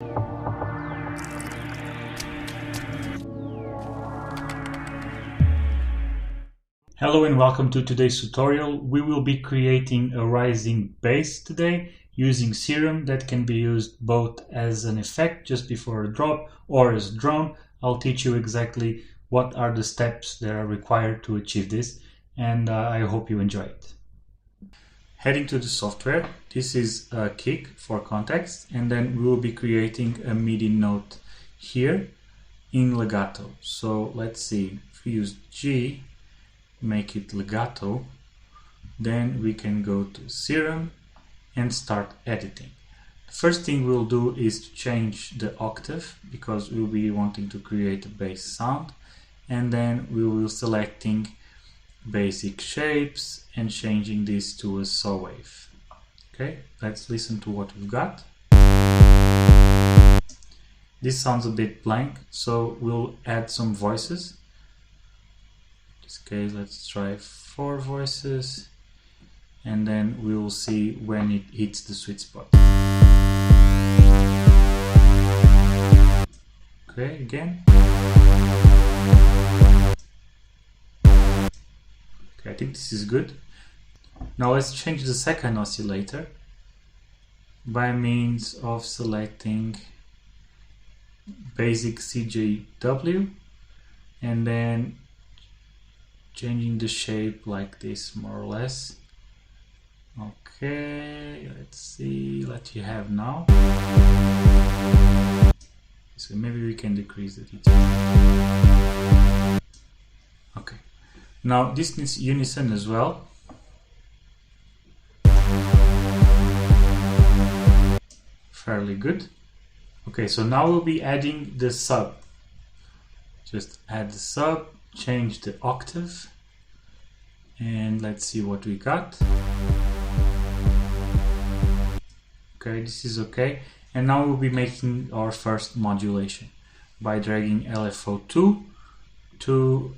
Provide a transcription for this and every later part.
Hello and welcome to today's tutorial. We will be creating a rising bass today using Serum that can be used both as an effect just before a drop or as a drone. I'll teach you exactly what are the steps that are required to achieve this, and I hope you enjoy it. Heading to the software, this is a kick for context, and then we will be creating a MIDI note here in legato. So let's see, if we use G, make it legato, then we can go to Serum and start editing. The first thing we'll do is to change the octave because we'll be wanting to create a bass sound, and then we will selecting basic shapes and changing this to a saw wave. Okay, let's listen to what we've got. This sounds a bit blank, so we'll add some voices. In this case, let's try 4 voices, and then we will see when it hits the sweet spot. Okay, again. Okay, I think this is good. Now let's change the second oscillator by means of selecting basic CJW and then changing the shape like this, more or less. Okay, let's see what you have now. So maybe we can decrease the detail. Okay, now this needs unison as well. Fairly good. Okay, so now we'll be adding the sub. Just add the sub, change the octave, and let's see what we got. Okay, this is okay. And now we'll be making our first modulation by dragging LFO2 to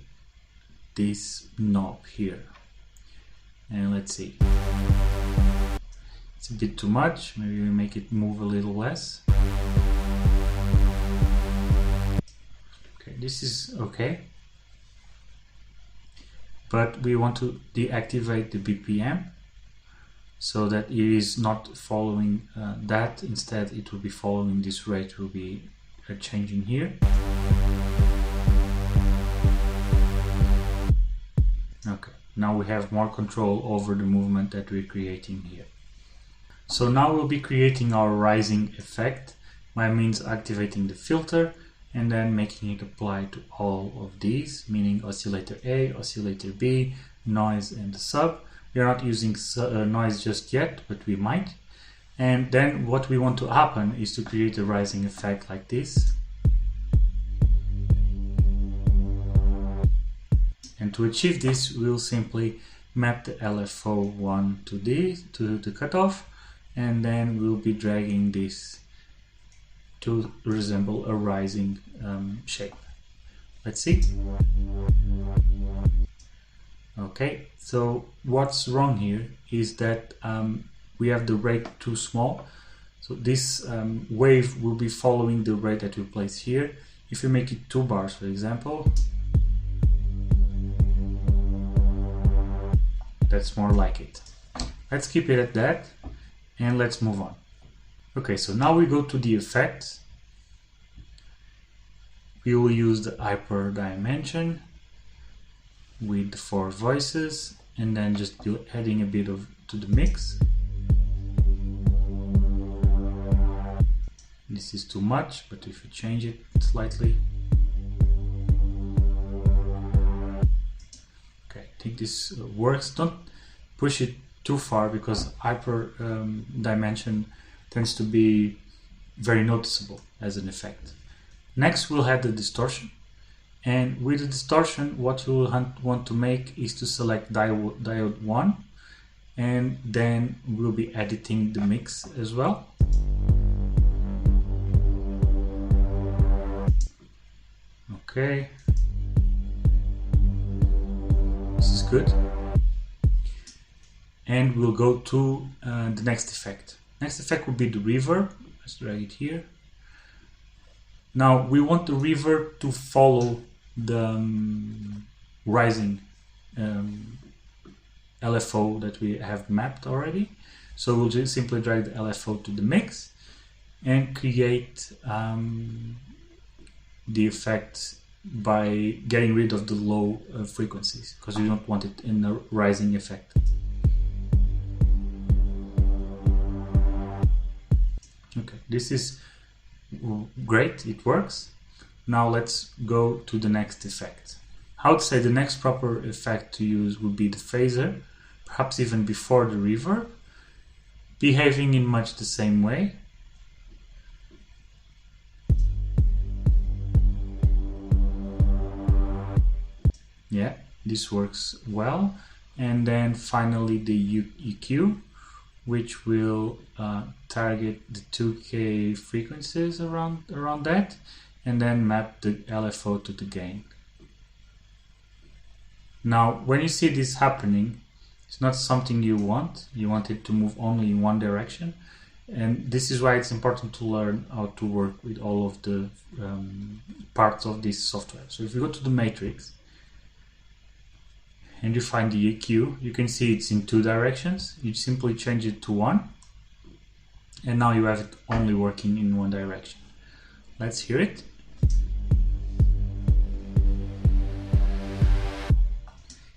this knob here. And let's see. It's a bit too much. Maybe we make it move a little less. Okay, this is okay. But we want to deactivate the BPM so that it is not following that. Instead, it will be following this rate. Will be changing here. Okay, now we have more control over the movement that we're creating here. So now we'll be creating our rising effect by means activating the filter and then making it apply to all of these, meaning oscillator A, oscillator B, noise, and the sub. We are not using noise just yet, but we might. And then what we want to happen is to create a rising effect like this. And to achieve this, we'll simply map the LFO1 to the cutoff, and then we'll be dragging this to resemble a rising shape. Let's see. Okay, so what's wrong here is that we have the rate too small. So this wave will be following the rate that we place here. If you make it 2 bars, for example, that's more like it. Let's keep it at that and let's move on. Okay, so now we go to the effects. We will use the hyper dimension with 4 voices and then just adding a bit to the mix. This is too much, but if you change it slightly. Okay, I think this works. Don't push it too far because hyper dimension tends to be very noticeable as an effect. Next we'll have the distortion, and with the distortion what we will want to make is to select diode 1, and then we'll be editing the mix as well. Okay, this is good. And we'll go to the next effect. Next effect will be the reverb. Let's drag it here. Now we want the river to follow the rising LFO that we have mapped already. So we'll just simply drag the LFO to the mix and create the effect by getting rid of the low frequencies, because we don't want it in a rising effect. Okay, this is great, it works. Now let's go to the next effect. I would say the next proper effect to use would be the phaser, perhaps even before the reverb, behaving in much the same way. Yeah, this works well. And then finally the EQ, which will target the 2K frequencies around that, and then map the LFO to the gain. Now, when you see this happening, it's not something you want. You want it to move only in one direction. And this is why it's important to learn how to work with all of the parts of this software. So if you go to the matrix and you find the EQ, you can see it's in two directions. You simply change it to one, and now you have it only working in one direction. Let's hear it.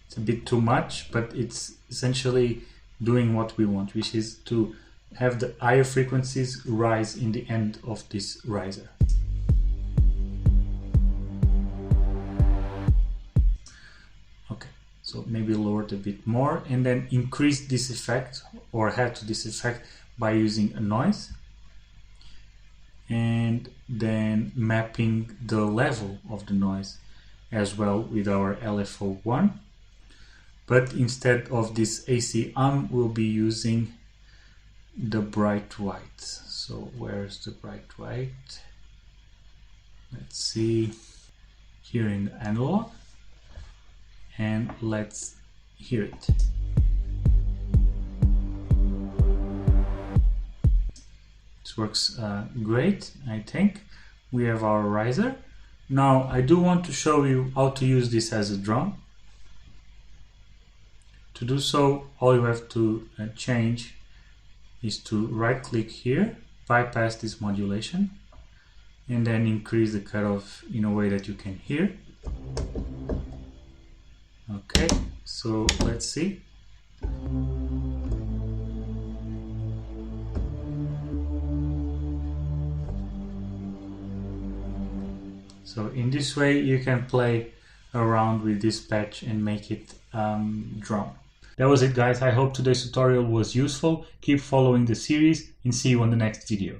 It's a bit too much, but it's essentially doing what we want, which is to have the higher frequencies rise in the end of this riser. Okay, so maybe lower it a bit more, and then increase this effect or add to this effect by using a noise, and then mapping the level of the noise as well with our LFO1. But instead of this AC we'll be using the bright white. So where's the bright white? Let's see, here in the analog, and let's hear it. This works great, I think. We have our riser. Now I do want to show you how to use this as a drum. To do so, all you have to change is to right click here, bypass this modulation, and then increase the cutoff in a way that you can hear. Okay, so let's see. So in this way you can play around with this patch and make it drum. That was it, guys. I hope today's tutorial was useful. Keep following the series and see you on the next video.